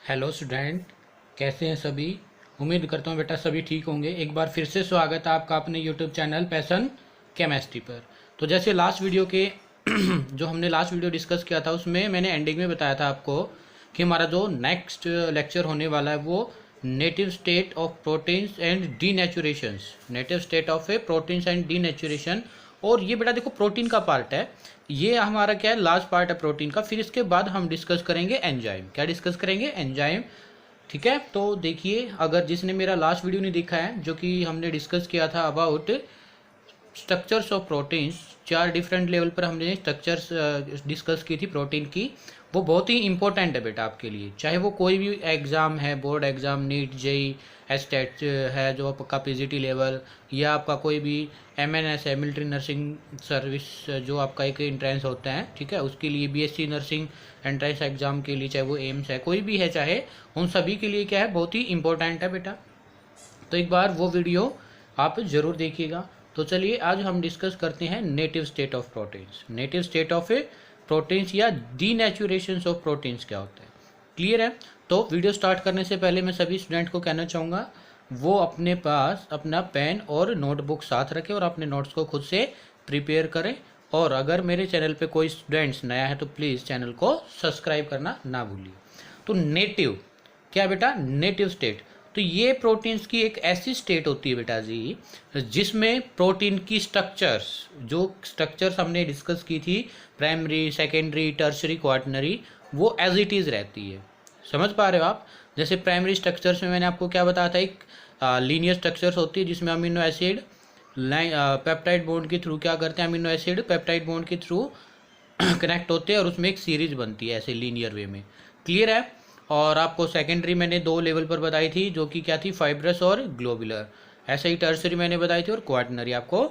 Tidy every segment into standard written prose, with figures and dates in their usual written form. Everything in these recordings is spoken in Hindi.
हेलो स्टूडेंट, कैसे हैं सभी। उम्मीद करता हूँ बेटा सभी ठीक होंगे। एक बार फिर से स्वागत है आपका अपने यूट्यूब चैनल पैशन केमिस्ट्री पर। तो जैसे लास्ट वीडियो के जो हमने लास्ट वीडियो डिस्कस किया था उसमें मैंने एंडिंग में बताया था आपको कि हमारा जो नेक्स्ट लेक्चर होने वाला है वो native state of proteins and denaturations, native state of a proteins and denaturation. और ये बेटा देखो प्रोटीन का पार्ट है, ये हमारा क्या है, लास्ट पार्ट है प्रोटीन का। फिर इसके बाद हम डिस्कस करेंगे एंजाइम। क्या डिस्कस करेंगे? एंजाइम। ठीक है, तो देखिए, अगर जिसने मेरा लास्ट वीडियो नहीं देखा है जो कि हमने डिस्कस किया था about structures of proteins, 4 different level पर हमने स्ट्रक्चर्स डिस्कस की थी प्रोटीन की, वो बहुत ही इंपॉर्टेंट है बेटा आपके लिए। चाहे वो कोई भी एग्ज़ाम है, board exam, NEET, JEE, state है जो आपका पीजीटी लेवल, या आपका कोई भी एमएनएस है, मिलिट्री नर्सिंग सर्विस, जो आपका एक एंट्रेंस होता है, ठीक है, उसके लिए बीएससी नर्सिंग एंट्रेंस एग्ज़ाम के लिए, चाहे वो एम्स है, कोई भी है, चाहे उन सभी के लिए क्या है, बहुत ही इंपॉर्टेंट है बेटा। तो एक बार वो वीडियो आप ज़रूर देखिएगा। तो चलिए आज हम डिस्कस करते हैं native state of proteins. Native state of proteins या डीनेचुरेशन ऑफ प्रोटीन्स क्या होता है, क्लियर है। तो वीडियो स्टार्ट करने से पहले मैं सभी स्टूडेंट को कहना चाहूँगा वो अपने पास अपना पेन और नोटबुक साथ रखें और अपने नोट्स को खुद से प्रिपेयर करें। और अगर मेरे चैनल पे कोई स्टूडेंट्स नया है तो प्लीज़ चैनल को सब्सक्राइब करना ना भूलिए। तो नेटिव क्या बेटा? Native state. तो ये प्रोटीन्स की एक ऐसी स्टेट होती है बेटा जी जिसमें प्रोटीन की स्ट्रक्चर्स, जो स्ट्रक्चर्स हमने डिस्कस की थी, प्राइमरी, सेकेंडरी, टर्शरी, क्वार्टनरी, वो एज इट इज़ रहती है। समझ पा रहे हो आप? जैसे प्राइमरी स्ट्रक्चर्स में मैंने आपको क्या बताया था, एक लीनियर स्ट्रक्चर्स होती है जिसमें अमीनो एसिड पेप्टाइड बॉन्ड के थ्रू क्या करते हैं, अमीनो एसिड पेप्टाइड बॉन्ड के थ्रू कनेक्ट होते हैं और उसमें एक सीरीज बनती है ऐसे लीनियर वे में, क्लियर है। और आपको सेकेंडरी मैंने 2 लेवल पर बताई थी जो कि क्या थी, फाइब्रस और ग्लोबुलर। ऐसे ही टर्सरी मैंने बताई थी और क्वार्टनरी आपको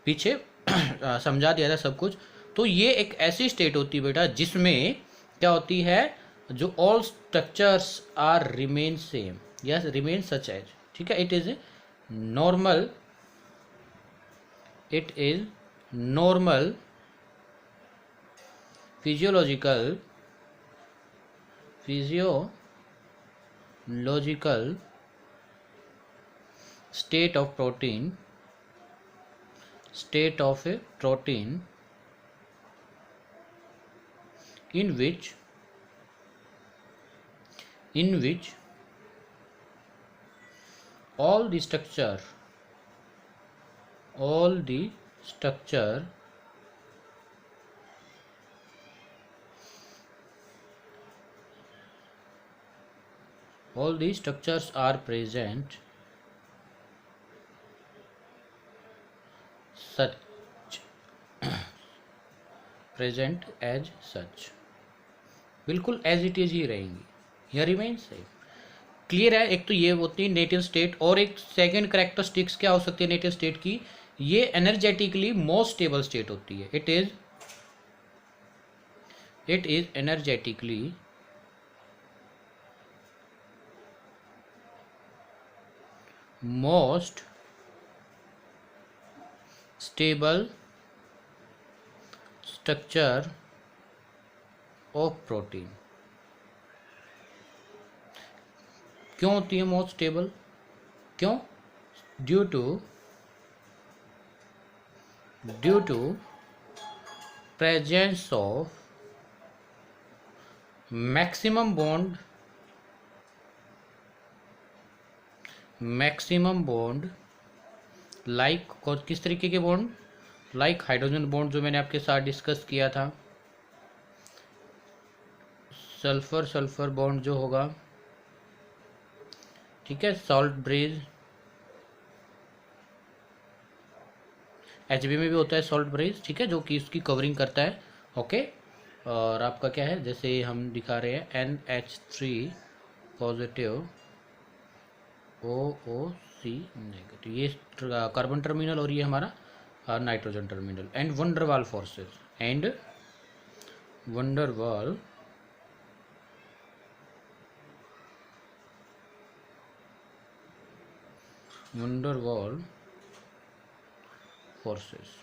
पीछे समझा दिया था सब कुछ। तो ये एक ऐसी स्टेट होती है बेटा जिसमें क्या होती है, जो all structures are remain same, yes remain such as, ठीक है, it is normal, it is normal physiological physiological state of a protein in which all the structure all the structure all the structures are present such present as such, बिल्कुल एज इट इज ही रहेंगी, यह रिमेन सेम, क्लियर है। एक तो ये होती है नेटिव स्टेट, और एक सेकंड करेक्टरिस्टिक्स क्या हो सकती है नेटिव स्टेट की, ये एनर्जेटिकली मोस्ट स्टेबल स्टेट होती है। It is energetically most stable structure of protein. क्यों होती है मोस्ट स्टेबल? क्यों? Due to presence of maximum bond like, किस तरीके के बॉन्ड? लाइक हाइड्रोजन बॉन्ड जो मैंने आपके साथ डिस्कस किया था, सल्फर बॉन्ड जो होगा, ठीक है, सॉल्ट ब्रिज, एचबी में भी होता है सॉल्ट ब्रिज, ठीक है, जो कि उसकी कवरिंग करता है, ओके। और आपका क्या है, जैसे हम दिखा रहे हैं NH3 पॉजिटिव OOC नेगेटिव, ये कार्बन टर्मिनल और ये हमारा nitrogen terminal. And van der Waals forces, and van der Waals forces.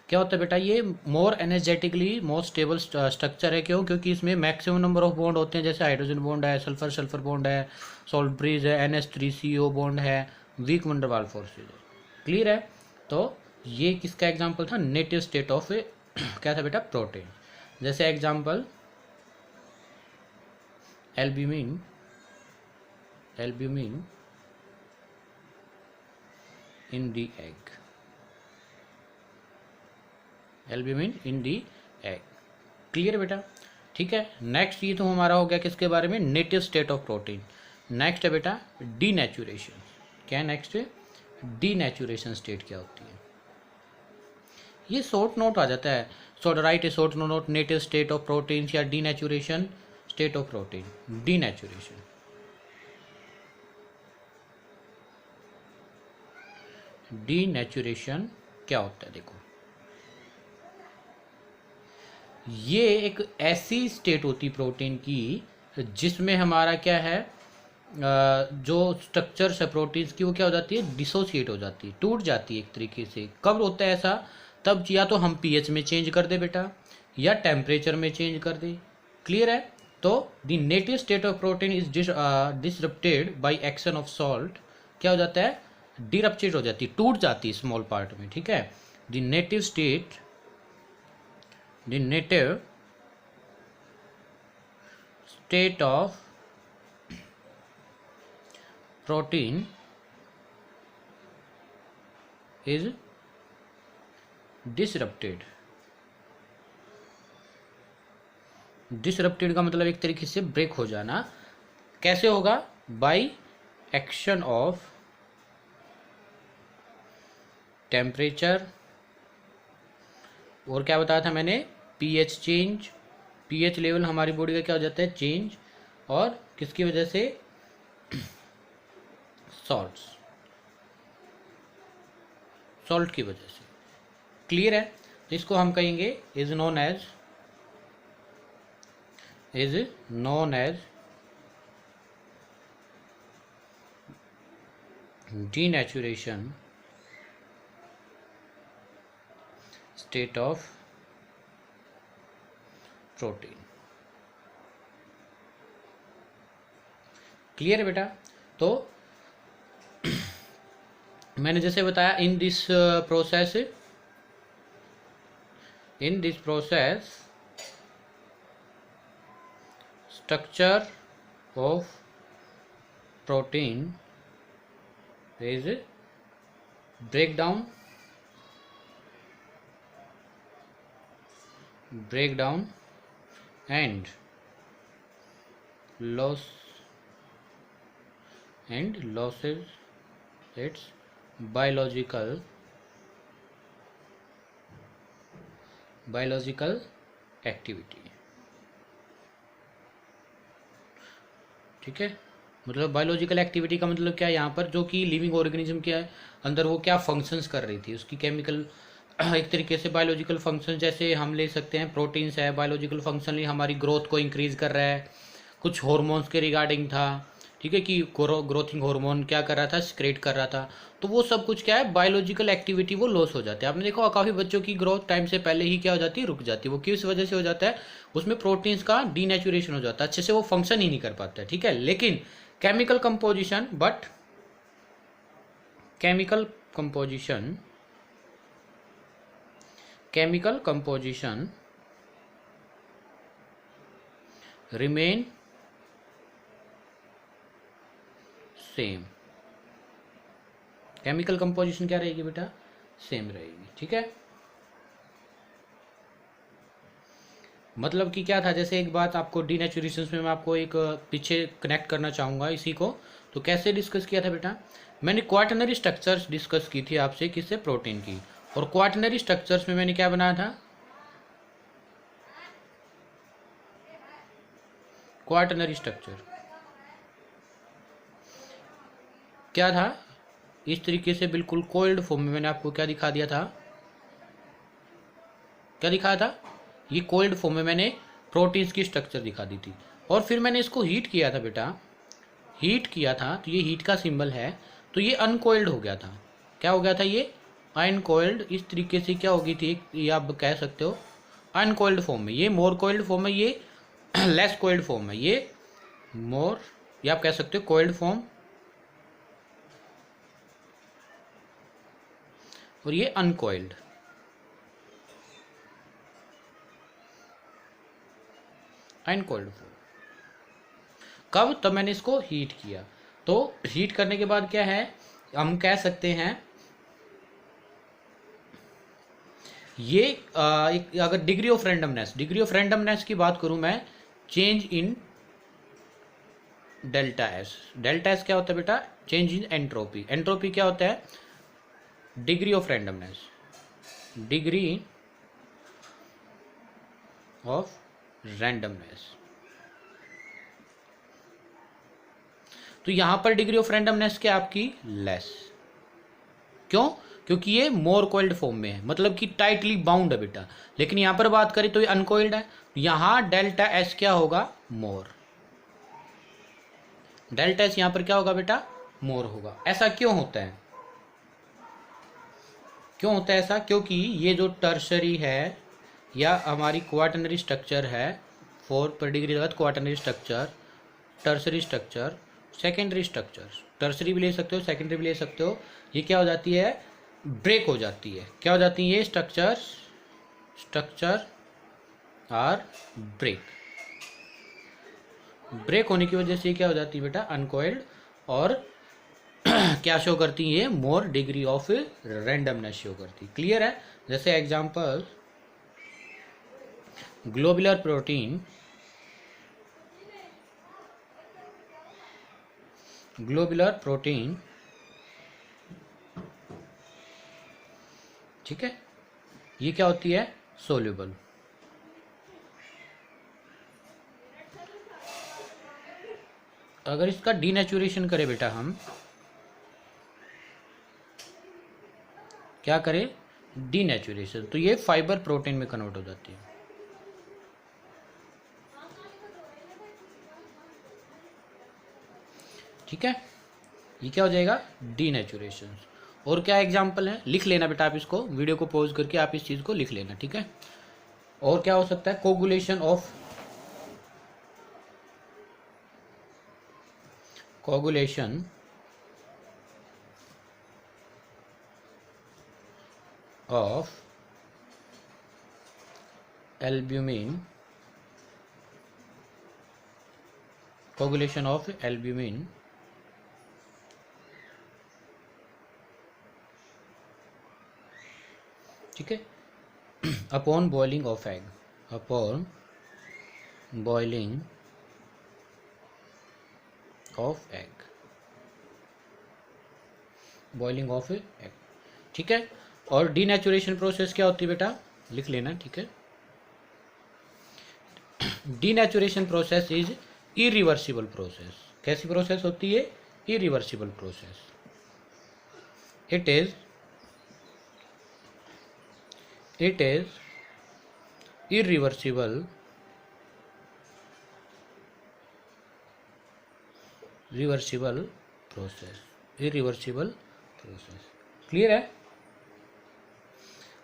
क्या होता है बेटा, ये मोर एनर्जेटिकली मोर स्टेबल स्ट्रक्चर है। क्यों? क्योंकि इसमें मैक्सिमम नंबर ऑफ बॉन्ड होते हैं, जैसे हाइड्रोजन बॉन्ड है, सल्फर सल्फर बॉन्ड है, सॉल्ट ब्रिज है, NH3CO बॉन्ड है, वीक वंडर वाल फोर्सेज है। क्लियर है? तो ये किसका एग्जाम्पल था? नेटिव स्टेट ऑफ क्या था बेटा? प्रोटीन। जैसे example albumin, albumin in the egg, albumin in the egg. Clear बेटा? ठीक है। नेक्स्ट ये तो हमारा हो गया किसके बारे में? Native state of protein. Next है बेटा डीनेचुरेशन। क्या नेक्स्ट है? डीनेचुरेशन स्टेट क्या होती है? ये शॉर्ट नोट आ जाता है, so write a short note, native state of protein या denaturation state of protein. Denaturation, denaturation क्या होता है? देखो, ये एक ऐसी स्टेट होती प्रोटीन की जिसमें हमारा क्या है, जो स्ट्रक्चर्स है प्रोटीन्स की वो क्या हो जाती है? डिसोसिएट हो जाती है, टूट जाती है एक तरीके से। कब होता है ऐसा? तब या तो हम pH में चेंज कर दे बेटा, या टेम्परेचर में चेंज कर दे। क्लियर है? तो the native state of protein is disrupted by action of salt. क्या हो जाता है? डिरप्चेट हो जाती है, टूट जाती है स्मॉल पार्ट में। ठीक है? The native state, the native state of protein is disrupted. Disrupted का मतलब एक तरीके से ब्रेक हो जाना। कैसे होगा? बाय एक्शन ऑफ टेम्परेचर, और क्या बताया था मैंने? pH change. pH लेवल हमारी बॉडी का क्या हो जाता है? चेंज। और किसकी वजह से? सॉल्ट्स, सॉल्ट की वजह से। क्लियर है? तो इसको हम कहेंगे is known as denaturation state of protein. Clear है बेटा? तो मैंने जैसे बताया, in this process structure of protein is breakdown and losses its biological activity. ठीक है? मतलब बायोलॉजिकल एक्टिविटी का मतलब क्या है यहाँ पर? जो कि लिविंग ऑर्गेनिज्म के अंदर वो क्या फंक्शंस कर रही थी, उसकी केमिकल एक तरीके से बायोलॉजिकल फंक्शन। जैसे हम ले सकते हैं प्रोटीन्स है, बायोलॉजिकल फंक्शन हमारी ग्रोथ को इंक्रीज कर रहा है। कुछ हॉर्मोन्स के रिगार्डिंग था, ठीक है, कि ग्रोथिंग हार्मोन क्या कर रहा था? सिक्रेट कर रहा था। तो वो सब कुछ क्या है? बायोलॉजिकल एक्टिविटी वो लॉस हो जाती है। आपने देखा काफ़ी बच्चों की ग्रोथ टाइम से पहले ही क्या हो जाती है? रुक जाती है। वो किस वजह से हो जाता है? उसमें प्रोटीन्स का डीनेचुरेशन हो जाता है, अच्छे से वो फंक्शन ही नहीं कर पाता है। ठीक है? लेकिन chemical composition, remain same. Chemical composition क्या रहेगी बेटा? सेम रहेगी। ठीक है? मतलब कि क्या था? जैसे एक बात आपको डीनेचुरेशन में मैं आपको एक पीछे कनेक्ट करना चाहूँगा इसी को। तो कैसे डिस्कस किया था बेटा? मैंने क्वाटर्नरी स्ट्रक्चर्स डिस्कस की थी आपसे, किससे? प्रोटीन की। और क्वाटर्नरी स्ट्रक्चर्स में मैंने क्या बनाया था? क्वाटर्नरी स्ट्रक्चर क्या था? इस तरीके से बिल्कुल कोल्ड फॉर्म में मैंने आपको क्या दिखा दिया था? क्या दिखाया था? ये कोल्ड फॉर्म में मैंने प्रोटीन्स की स्ट्रक्चर दिखा दी थी। और फिर मैंने इसको हीट किया था बेटा, हीट किया था, तो ये हीट का सिंबल है। तो ये अनकोइल्ड हो गया था। क्या हो गया था? ये अनकॉइल्ड इस तरीके से क्या होगी थी, ये आप कह सकते हो अनकॉइल्ड फॉर्म में, ये मोर कॉइल्ड फॉर्म में, ये लेस कॉइल्ड फॉर्म में, ये मोर, ये आप कह सकते हो कॉइल्ड फॉर्म, और ये अनकॉइल्ड। अनकॉइल्ड फॉर्म कब, तब मैंने इसको हीट किया। तो हीट करने के बाद क्या है, हम कह सकते हैं ये अगर डिग्री ऑफ रैंडमनेस की बात करूं मैं, change in delta S. Delta S क्या होता है बेटा, चेंज इन एंट्रोपी। एंट्रोपी क्या होता है, degree of randomness, degree of randomness. तो यहां पर डिग्री ऑफ रैंडमनेस क्या आपकी लेस, क्यों, क्योंकि ये मोर कॉइल्ड फॉर्म में है, मतलब कि टाइटली बाउंड है बेटा। लेकिन यहां पर बात करें तो ये अनकॉइल्ड है, यहां डेल्टा एस क्या होगा, मोर। डेल्टा एस यहां पर क्या होगा बेटा, मोर होगा। ऐसा क्यों होता है, क्यों होता है ऐसा, क्योंकि ये जो टर्शरी है या हमारी क्वाटरनरी स्ट्रक्चर है, 4 पर डिग्री लगत quaternary structure, tertiary structure, secondary structure, tertiary भी ले सकते हो, सेकेंडरी भी ले सकते हो, ये क्या हो जाती है, ब्रेक हो जाती है। क्या हो जाती है ये स्ट्रक्चर आर ब्रेक होने की वजह से क्या हो जाती है बेटा, अनकॉइल्ड, और क्या शो करती है, मोर डिग्री ऑफ रैंडमनेस शो करती। क्लियर है। जैसे एग्जांपल, ग्लोबुलर प्रोटीन, ठीक है, ये क्या होती है, सोल्यूबल। अगर इसका डीनेचुरेशन करें बेटा, हम क्या करें, डीनेचुरेशन, तो ये फाइबर प्रोटीन में कन्वर्ट हो जाती है। ठीक है, ये क्या हो जाएगा, डीनेचुरेशन। और क्या एग्जाम्पल है, लिख लेना बेटा आप इसको, वीडियो को पॉज करके आप इस चीज को लिख लेना। ठीक है, और क्या हो सकता है, कोगुलेशन ऑफ एल्ब्यूमिन, ठीक है, upon boiling of egg, boiling of egg. ठीक है, और डीनेचुरेशन प्रोसेस क्या होती है बेटा, लिख लेना। ठीक है, denaturation process is irreversible process. कैसी प्रोसेस होती है, irreversible process. It is irreversible process. Clear है।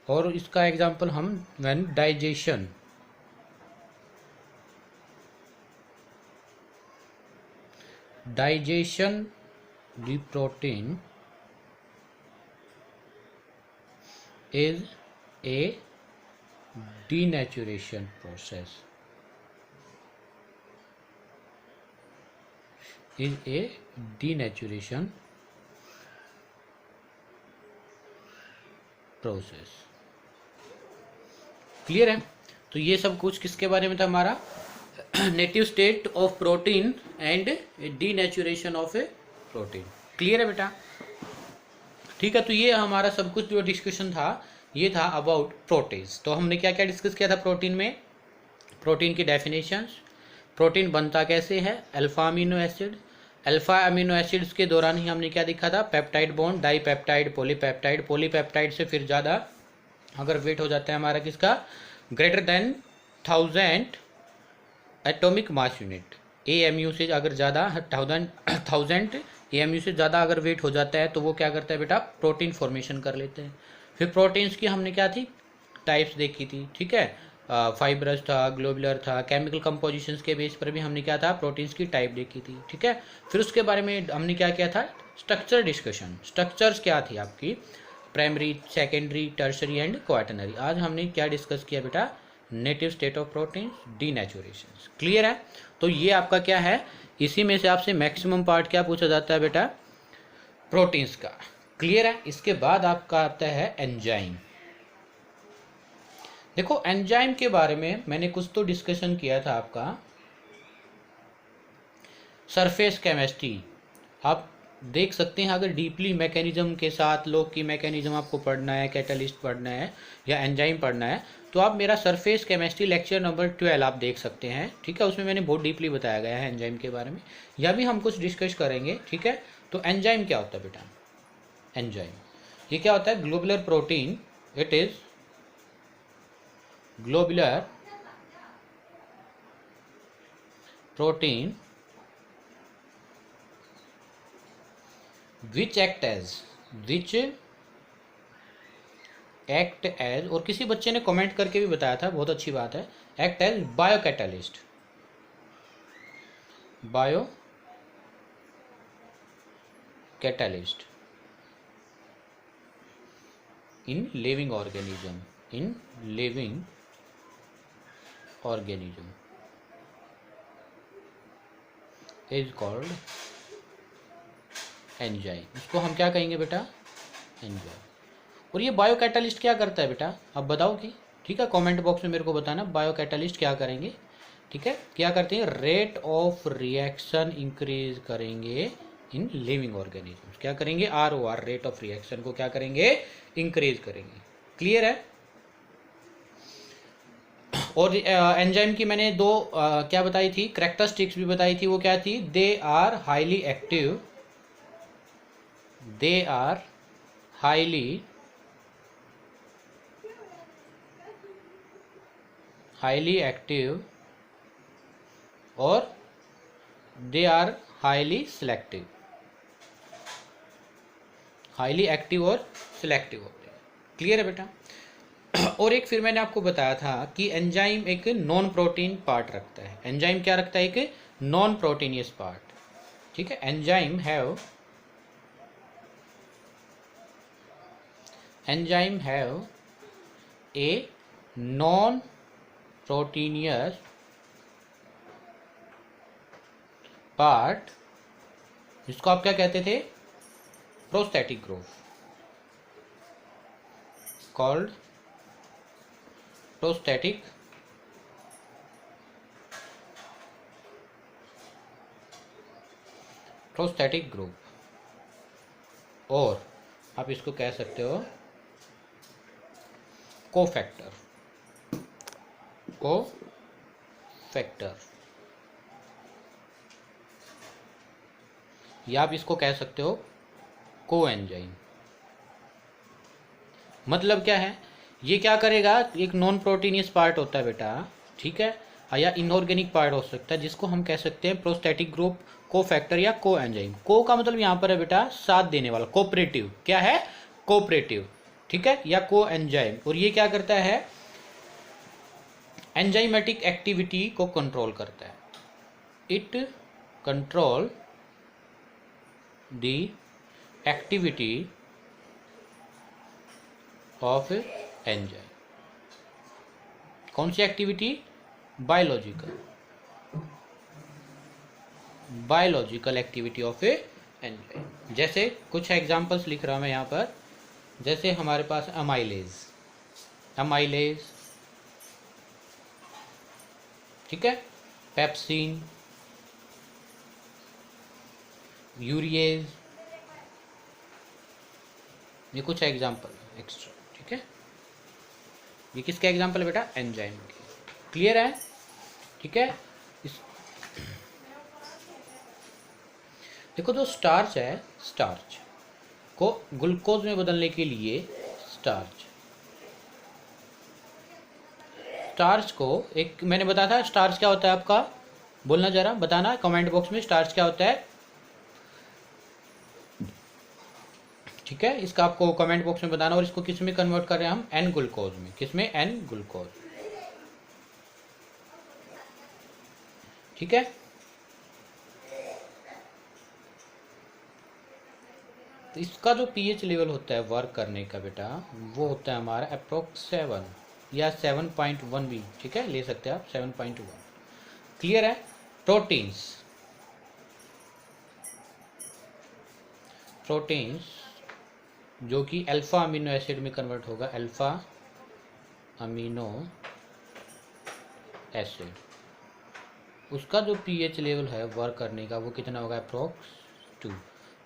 और इसका एग्जांपल हम when digestion the protein is a denaturation process, clear है। तो ये सब कुछ किसके बारे में था, हमारा native state of protein and denaturation of A protein. Clear है बेटा। ठीक है, तो ये हमारा सब कुछ जो डिस्कशन था ये था अबाउट प्रोटीन्स। तो हमने क्या क्या डिस्कस किया था प्रोटीन में, प्रोटीन की डेफिनेशंस, प्रोटीन बनता कैसे है, alpha amino acid, alpha amino acids के दौरान ही हमने क्या देखा था, peptide bond, dipeptide, polypeptide, polypeptide से फिर ज़्यादा अगर वेट हो जाता है हमारा किसका, greater than 1000 atomic mass unit, AMU से अगर ज़्यादा 1000 एएमयू से ज़्यादा अगर वेट हो जाता है तो वो क्या करता है बेटा, प्रोटीन फॉर्मेशन कर लेते हैं। फिर प्रोटीन्स की हमने क्या थी, टाइप्स देखी थी, ठीक है। फाइब्रस था, ग्लोबुलर था, केमिकल कंपोजिशंस के बेस पर भी हमने क्या था, प्रोटीन्स की टाइप देखी थी, ठीक है। फिर उसके बारे में हमने क्या किया था, स्ट्रक्चर डिस्कशन। स्ट्रक्चर्स क्या थी आपकी, primary, secondary, tertiary and quaternary. आज हमने क्या डिस्कस किया बेटा, native state of proteins, denaturation. Clear है। तो ये आपका क्या है, इसी में से आपसे मैक्सिमम पार्ट क्या पूछा जाता है बेटा, प्रोटीन्स का। क्लियर है। इसके बाद आपका आता है एंजाइम। देखो एंजाइम के बारे में मैंने कुछ तो डिस्कशन किया था आपका, सरफेस केमिस्ट्री। आप देख सकते हैं अगर डीपली मैकेनिज्म के साथ लोग की मैकेनिज्म आपको पढ़ना है, कैटलिस्ट पढ़ना है या एंजाइम पढ़ना है, तो आप मेरा सरफेस केमिस्ट्री लेक्चर नंबर 12 आप देख सकते हैं, ठीक है। उसमें मैंने बहुत डीपली बताया गया है एंजाइम के बारे में, या भी हम कुछ डिस्कस करेंगे, ठीक है। तो एंजाइम क्या होता है बेटा, एंजाइम ये क्या होता है, globular protein, it is globular protein which act as, और किसी बच्चे ने कमेंट करके भी बताया था, बहुत अच्छी बात है, act as biocatalyst in living organism, is called enzyme. इसको हम क्या कहेंगे बेटा, एंजाइम। और ये बायो कैटलिस्ट क्या करता है बेटा, अब बताओ कि, ठीक है, कमेंट बॉक्स में मेरे को बताना बायो कैटलिस्ट क्या करेंगे, ठीक है। क्या करते हैं, रेट ऑफ रिएक्शन इंक्रीज करेंगे इन लिविंग ऑर्गेनिज्म। क्या करेंगे, ROR, रेट ऑफ रिएक्शन को क्या करेंगे, इंक्रीज करेंगे। क्लियर है। और एंजाइम की मैंने दो क्या बताई थी, कैरेक्टरिस्टिक्स भी बताई थी। वो क्या थी, they are highly active, highly active और they are highly selective. Highly active और सिलेक्टिव होते हैं। क्लियर है बेटा। और एक फिर मैंने आपको बताया था कि एंजाइम एक नॉन प्रोटीन पार्ट रखता है। एंजाइम क्या रखता है, एक नॉन प्रोटीनियस पार्ट, ठीक है। Enzyme have a non proteinaceous part, जिसको आप क्या कहते थे, prostatic group, called prostatic group, और आप इसको कह सकते हो कोफैक्टर, या आप इसको कह सकते हो कोएंजाइम। मतलब क्या है, ये क्या करेगा, एक नॉन प्रोटीनियस पार्ट होता है बेटा, ठीक है, या इनऑर्गेनिक पार्ट हो सकता है, जिसको हम कह सकते हैं प्रोस्टैटिक ग्रुप, कोफैक्टर या कोएंजाइम। को का मतलब यहाँ पर है बेटा साथ देने वाला, कोऑपरेटिव। क्या है, कोऑपरेटिव, ठीक है, या कोएंजाइम। और ये क्या करता है, एंजाइमेटिक एक्टिविटी को कंट्रोल करता है। It control the activity of enzyme. कौन सी activity, biological activity of enzyme. जैसे कुछ एग्जांपल्स लिख रहा हूं मैं यहाँ पर, जैसे हमारे पास अमाइलेज, ठीक है, पेप्सिन, यूरिएज, ये कुछ एग्जांपल एक्स्ट्रा, ठीक है। ये किसके एग्जांपल है बेटा, एंजाइम के। क्लियर है, ठीक है। देखो जो स्टार्च है, स्टार्च को ग्लूकोज में बदलने के लिए स्टार्च को एक मैंने बताया था, स्टार्च क्या होता है आपका, बोलना जरा, बताना कमेंट बॉक्स में, स्टार्च क्या होता है। ठीक है, इसका आपको कमेंट बॉक्स में बताना। और इसको किस में कन्वर्ट कर रहे हैं हम, एन ग्लूकोज में। किस में, एन ग्लूकोज। ठीक है, तो इसका जो पीएच लेवल होता है वर्क करने का बेटा, वो होता है हमारा अप्रोक्स 7 या 7.1 भी, ठीक है, ले सकते हैं आप 7.1। क्लियर है। प्रोटीन्स, प्रोटीन्स जो कि अल्फा अमीनो एसिड में कन्वर्ट होगा, अल्फा अमीनो एसिड, उसका जो पीएच लेवल है वर्क करने का वो कितना होगा, अप्रोक्स 2।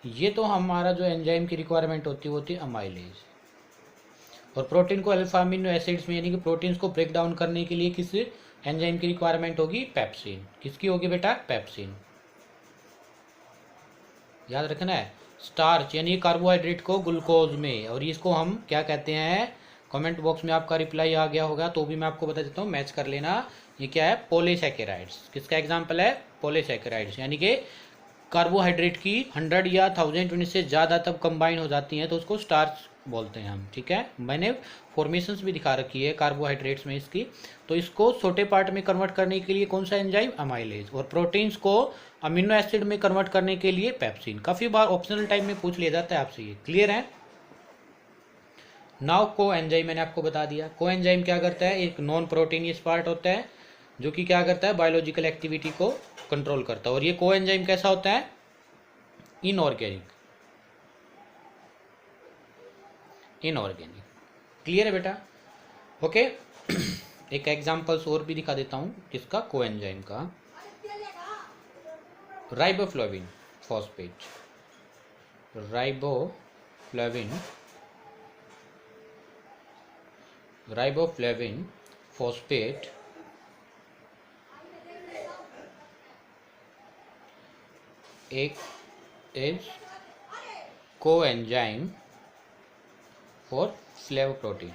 ये तो हमारा जो एंजाइम की रिक्वायरमेंट होती है वो होती है अमाइलेज। और प्रोटीन को अल्फा अमीनो एसिड्स में, यानी कि प्रोटीन्स को ब्रेक डाउन करने के लिए किस एंजाइम की रिक्वायरमेंट होगी, पेप्सिन। किसकी होगी बेटा, पेप्सिन। याद रखना है। स्टार्च यानी कार्बोहाइड्रेट को ग्लूकोज में, और इसको हम क्या कहते हैं, कमेंट बॉक्स में आपका रिप्लाई आ गया होगा तो भी मैं आपको बता देता हूँ, मैच कर लेना। ये क्या है, पॉलीसैकेराइड्स। किसका एग्जाम्पल है, पॉलीसैकेराइड्स। यानी कि कार्बोहाइड्रेट की 100 या 1000 यूनिट से ज़्यादा तब कंबाइन हो जाती हैं तो उसको स्टार्च बोलते हैं हम। ठीक है, मैंने फॉर्मेशंस भी दिखा रखी है कार्बोहाइड्रेट्स में इसकी। तो इसको छोटे पार्ट में कन्वर्ट करने के लिए कौन सा एंजाइम, अमाइलेज। और प्रोटीन्स को अमीनो एसिड में कन्वर्ट करने के लिए पेप्सिन। काफ़ी बार ऑप्शनल टाइप में पूछ लिया जाता है आपसे ये। क्लियर है। नाउ को एंजाइम मैंने आपको बता दिया। को एंजाइम क्या करता है, एक नॉन प्रोटीनियस पार्ट होता है जो कि क्या करता है, बायोलॉजिकल एक्टिविटी को कंट्रोल करता है। और ये को एंजाइम कैसा होता है, इनऑर्गेनिक। इनऑर्गेनिक। क्लियर है बेटा। ओके। एक एग्जांपल्स और भी दिखा देता हूँ किसका, को एंजाइम का। राइबोफ्लाविन फॉस्फेट, राइबोफ्लाविन फॉस्फेट एक इज कोएंजाइम फॉर फ्लेवोप्रोटीन,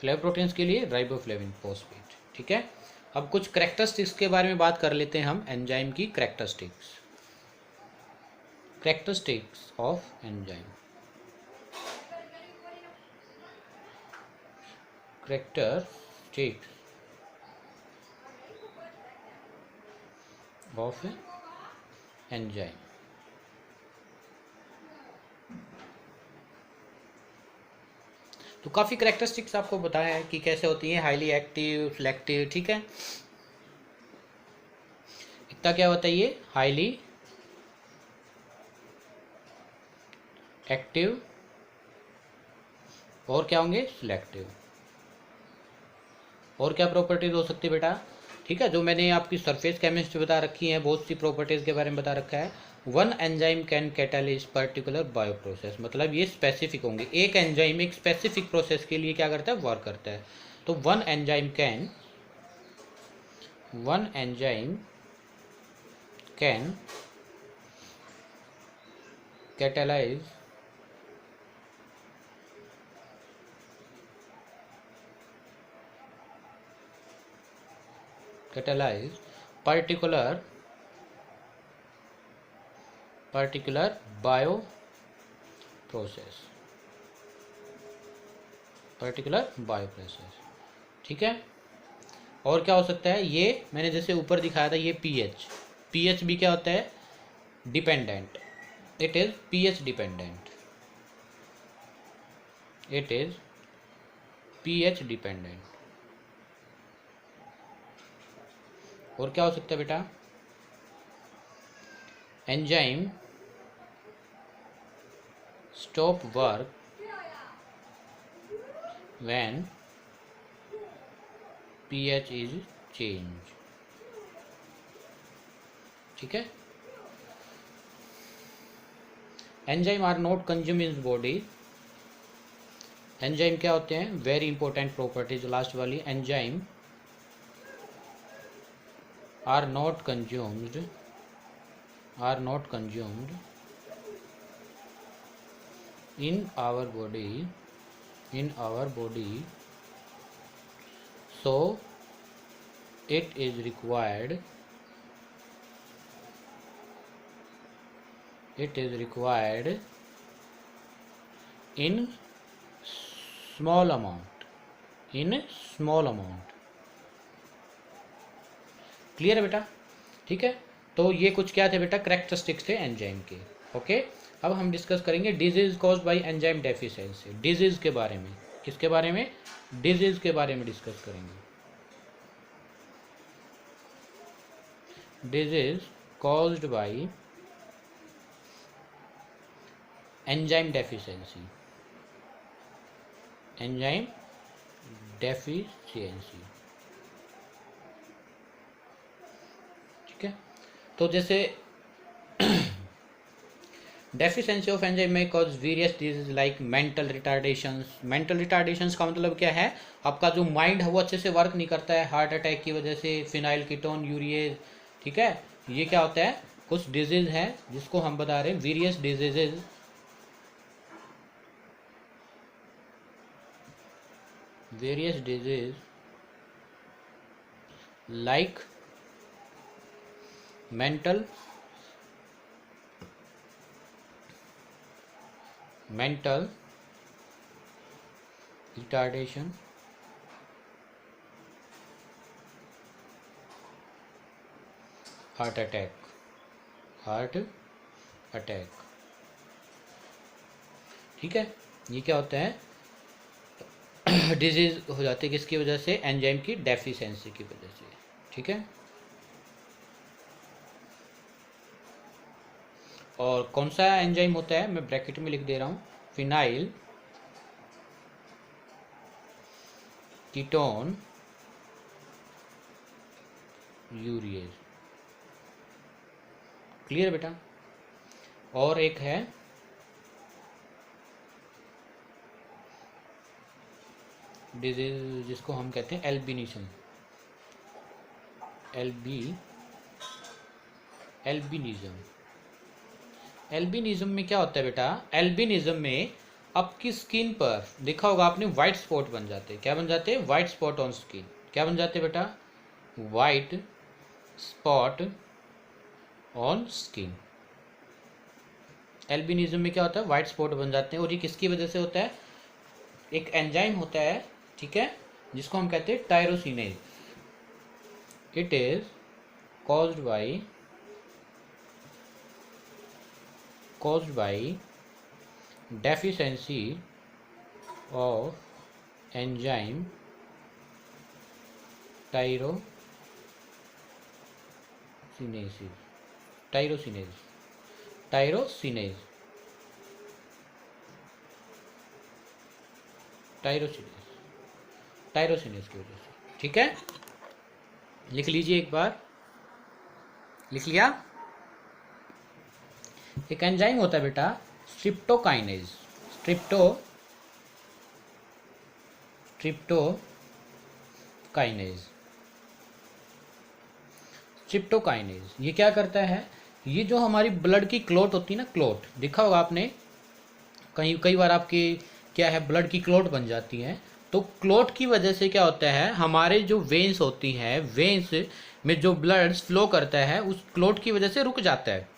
फ्लेवोप्रोटीन्स के लिए राइबोफ्लाविन फॉस्फेट। ठीक है। अब कुछ कैरेक्टरिस्टिक्स के बारे में बात कर लेते हैं हम, एंजाइम की characteristics of enzyme. Characteristics of enzyme. तो काफ़ी कैरेक्टरिस्टिक्स आपको बताया है कि कैसे होती है, हाईली एक्टिव, सिलेक्टिव। ठीक है, इतना क्या होता है ये, हाईली एक्टिव, और क्या होंगे, सिलेक्टिव। और क्या प्रॉपर्टीज हो सकती है बेटा, ठीक है, जो मैंने आपकी सरफेस केमिस्ट्री बता रखी है, बहुत सी प्रॉपर्टीज के बारे में बता रखा है। One enzyme can catalyse particular bio process, मतलब ये स्पेसिफिक होंगे। एक एंजाइम एक स्पेसिफिक प्रोसेस के लिए क्या करता है, वर्क करता है। तो one enzyme can catalyse particular bio process। ठीक है। और क्या हो सकता है, ये मैंने जैसे ऊपर दिखाया था, ये पीएच भी क्या होता है, dependent. It is pH dependent. और क्या हो सकता है बेटा, enzyme stop work when pH is change. ठीक है। Enzyme are not consume in body. Enzyme क्या होते हैं, वेरी इंपॉर्टेंट प्रॉपर्टीज लास्ट वाली, enzyme are not consumed in our body, so it is required in small amount, clear है बेटा? ठीक है, तो ये कुछ क्या थे बेटा, करेक्टरिस्टिक्स थे एंजाइम के। ओके, अब हम डिस्कस करेंगे disease caused by enzyme deficiency. Disease के बारे में, किसके बारे में? डिजीज के बारे में डिस्कस करेंगे। Disease caused by enzyme deficiency, enzyme deficiency. ठीक है, तो जैसे डेफिशिएंसी ऑफ एंजाइम में cause various disease like mental retardations. Mental retardations का मतलब क्या है? आपका जो माइंड है वो अच्छे से वर्क नहीं करता है, हार्ट अटैक की वजह से, फिनाइल कीटोन यूरिएज। ठीक है, ये क्या होता है? कुछ डिजीज है जिसको हम बता रहे हैं various diseases, like mental retardation, heart attack. ठीक है, ये क्या होता है? डिजीज हो जाती है किसकी वजह से? एंजाइम की डेफिशिएंसी की वजह से। ठीक है, और कौन सा एंजाइम होता है मैं ब्रैकेट में लिख दे रहा हूँ, फिनाइल कीटोन यूरिएज। क्लियर बेटा? और एक है डिजीज जिसको हम कहते हैं एल्बिनिज्म। एल्बिनिज्म में क्या होता है बेटा? एल्बिनिज्म में आपकी स्किन पर देखा होगा आपने, वाइट स्पॉट बन जाते हैं। क्या बन जाते हैं? White spot on skin. क्या बन जाते हैं बेटा? White spot on skin. Albinism में क्या होता है? वाइट स्पॉट बन जाते हैं। और ये किसकी वजह से होता है? एक एंजाइम होता है, ठीक है, जिसको हम कहते हैं tyrosinase. It is caused by deficiency of enzyme tyrosinase की वजह से। ठीक है, लिख लीजिए एक बार। लिख लिया? एक एंजाइम होता है बेटा स्ट्रिप्टोकाइनेज। स्ट्रिप्टोकाइनेज ये क्या करता है? ये जो हमारी ब्लड की क्लॉट होती है ना, क्लॉट देखा होगा आपने, कई बार आपकी क्या है, ब्लड की क्लॉट बन जाती है। तो क्लॉट की वजह से क्या होता है, हमारे जो वेन्स होती हैं, वेन्स में जो ब्लड फ्लो करता है उस क्लॉट की वजह से रुक जाता है।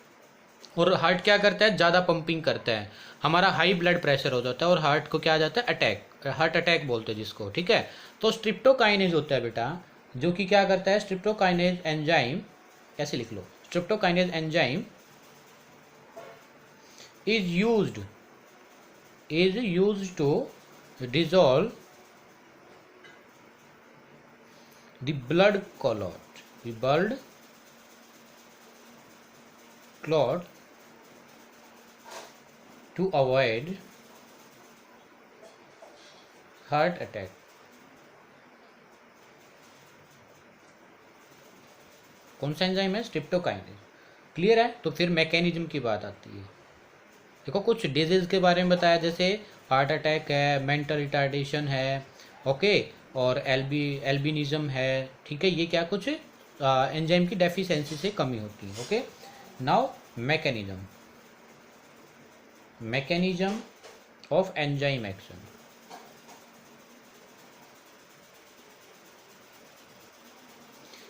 और हार्ट क्या करता है? ज़्यादा पंपिंग करता है, हमारा हाई ब्लड प्रेशर हो जाता है और हार्ट को क्या आ जाता है? अटैक, हार्ट अटैक बोलते हैं जिसको। ठीक है, तो स्ट्रिप्टोकाइनेज होता है बेटा जो कि क्या करता है? स्ट्रिप्टोकाइनेज एंजाइम, ऐसे लिख लो, streptokinase enzyme is used to dissolve the blood clot to avoid heart attack. कौन सा एंजाइम है? स्ट्रिप्टोकाइनेज। क्लियर है? तो फिर मैकेनिज्म की बात आती है। देखो, कुछ डिजीज के बारे में बताया, जैसे हार्ट अटैक है, मेंटल रिटार्डेशन है, ओके, और एल्बिनिज्म है। ठीक है, ये क्या कुछ एंजाइम की डेफिशिएंसी से कमी होती है। Okay, now mechanism of enzyme action.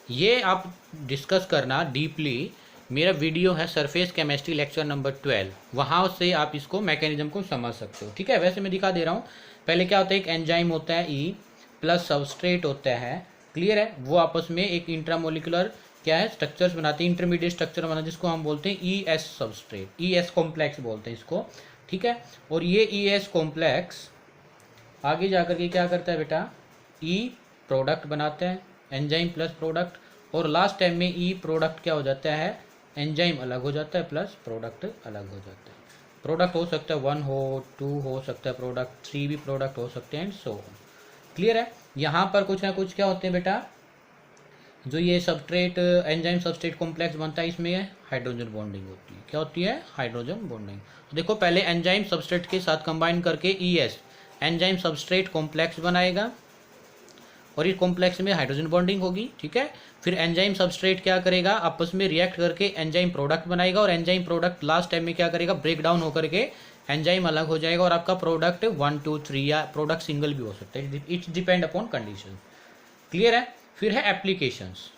ये आप डिस्कस करना डीपली, मेरा वीडियो है सरफेस केमिस्ट्री लेक्चर नंबर 12, वहाँ से आप इसको मैकेनिज्म को समझ सकते हो। ठीक है, वैसे मैं दिखा दे रहा हूँ। पहले क्या होता है, एक एंजाइम होता है ई प्लस सबस्ट्रेट होता है, क्लियर है, वो आपस में एक इंट्रामोलिकुलर क्या है स्ट्रक्चर्स बनाते हैं, इंटरमीडिएट स्ट्रक्चर बना, जिसको हम बोलते हैं E S substrate, E S complex बोलते हैं इसको। ठीक है, और ये ई एस कॉम्प्लेक्स आगे जाकर के क्या करता है बेटा, ई प्रोडक्ट बनाता है, एंजाइम प्लस प्रोडक्ट, और लास्ट टाइम में ई प्रोडक्ट क्या हो जाता है, एंजाइम अलग हो जाता है प्लस प्रोडक्ट अलग हो जाता है। प्रोडक्ट हो सकता है 1 हो, 2 हो सकता है प्रोडक्ट, 3 भी प्रोडक्ट हो सकते हैं एंड सो ऑन। क्लियर है, यहाँ पर कुछ ना कुछ क्या होते हैं बेटा, जो ये सबस्ट्रेट एंजाइम सबस्ट्रेट कॉम्प्लेक्स बनता है, इसमें हाइड्रोजन बॉन्डिंग होती है। क्या होती है, हाइड्रोजन बॉन्डिंग। तो देखो पहले एंजाइम सबस्ट्रेट के साथ कंबाइन करके E ACE enzyme substrate complex बनाएगा, और इस कॉम्प्लेक्स में हाइड्रोजन बॉन्डिंग होगी। ठीक है, फिर एंजाइम सबस्ट्रेट क्या करेगा, आपस में रिएक्ट करके एंजाइम प्रोडक्ट बनाएगा, और एंजाइम प्रोडक्ट लास्ट टाइम में क्या करेगा, ब्रेक डाउन होकर के एंजाइम अलग हो जाएगा, और आपका प्रोडक्ट 1 2 3 या प्रोडक्ट सिंगल भी हो सकता है, it's depend upon condition. Clear है, फिर है एप्लीकेशंस।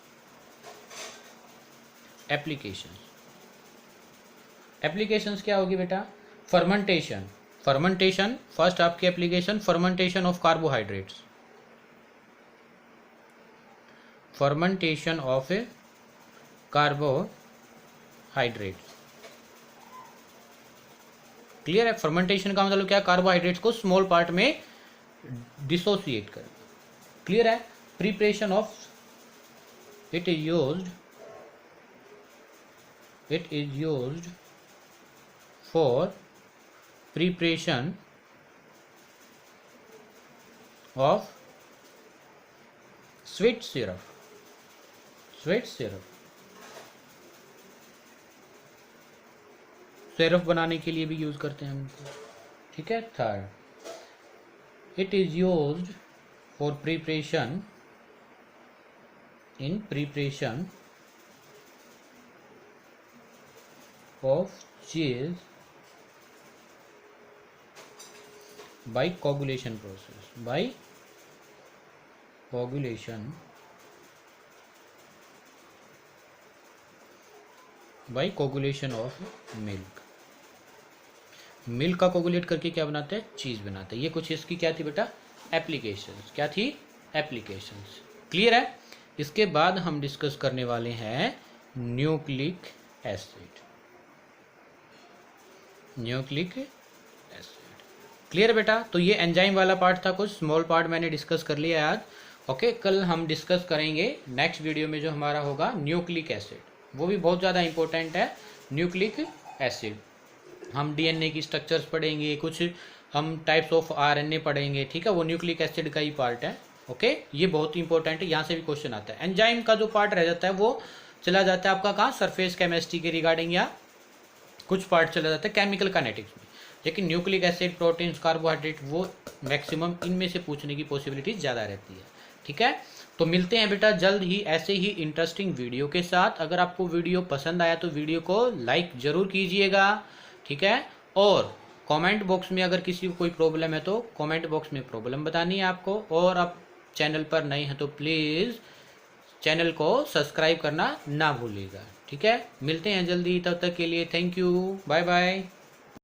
एप्लीकेशंस क्या होगी बेटा, फर्मेंटेशन। फर्मेंटेशन फर्स्ट आपकी application, fermentation of carbohydrates, fermentation of carbohydrates. Clear है, फर्मेंटेशन का मतलब क्या, कार्बोहाइड्रेट्स को स्मॉल पार्ट में डिसोसिएट कर। क्लियर है, preparation of, it is used for preparation of sweet syrup, syrup बनाने के लिए भी यूज करते हैं हम। ठीक है, third, it is used for preparation of चीज by coagulation process, by coagulation of milk का कोगुलेट करके क्या बनाते हैं, चीज बनाते हैं। ये कुछ इसकी क्या थी बेटा, एप्लीकेशंस। क्या थी, एप्लीकेशंस। क्लियर है, इसके बाद हम डिस्कस करने वाले हैं न्यूक्लिक एसिड। क्लियर बेटा, तो ये एंजाइम वाला पार्ट था, कुछ स्मॉल पार्ट मैंने डिस्कस कर लिया आज। ओके, कल हम डिस्कस करेंगे नेक्स्ट वीडियो में जो हमारा होगा न्यूक्लिक एसिड, वो भी बहुत ज़्यादा इंपॉर्टेंट है। न्यूक्लिक एसिड हम डीएनए की स्ट्रक्चर्स पढ़ेंगे, कुछ हम टाइप्स ऑफ आरएनए पढ़ेंगे। ठीक है, वो न्यूक्लिक एसिड का ही पार्ट है। ओके, ये बहुत ही इंपॉर्टेंट है, यहाँ से भी क्वेश्चन आता है। एंजाइम का जो पार्ट रह जाता है वो चला जाता है आपका कहाँ, सरफेस केमिस्ट्री के रिगार्डिंग, या कुछ पार्ट चला जाता है केमिकल काइनेटिक्स में। लेकिन न्यूक्लिक एसिड, प्रोटीन्स, कार्बोहाइड्रेट, वो मैक्सिमम इनमें से पूछने की पॉसिबिलिटी ज़्यादा रहती है। ठीक है, तो मिलते हैं बेटा जल्द ही ऐसे ही इंटरेस्टिंग वीडियो के साथ। अगर आपको वीडियो पसंद आया तो वीडियो को लाइक ज़रूर कीजिएगा। ठीक है, और कमेंट बॉक्स में अगर किसी को कोई प्रॉब्लम है तो कमेंट बॉक्स में प्रॉब्लम बतानी है आपको। और आप चैनल पर नए हैं तो प्लीज़ चैनल को सब्सक्राइब करना ना भूलिएगा। ठीक है, मिलते हैं जल्दी, तब तक के लिए थैंक यू, बाय बाय।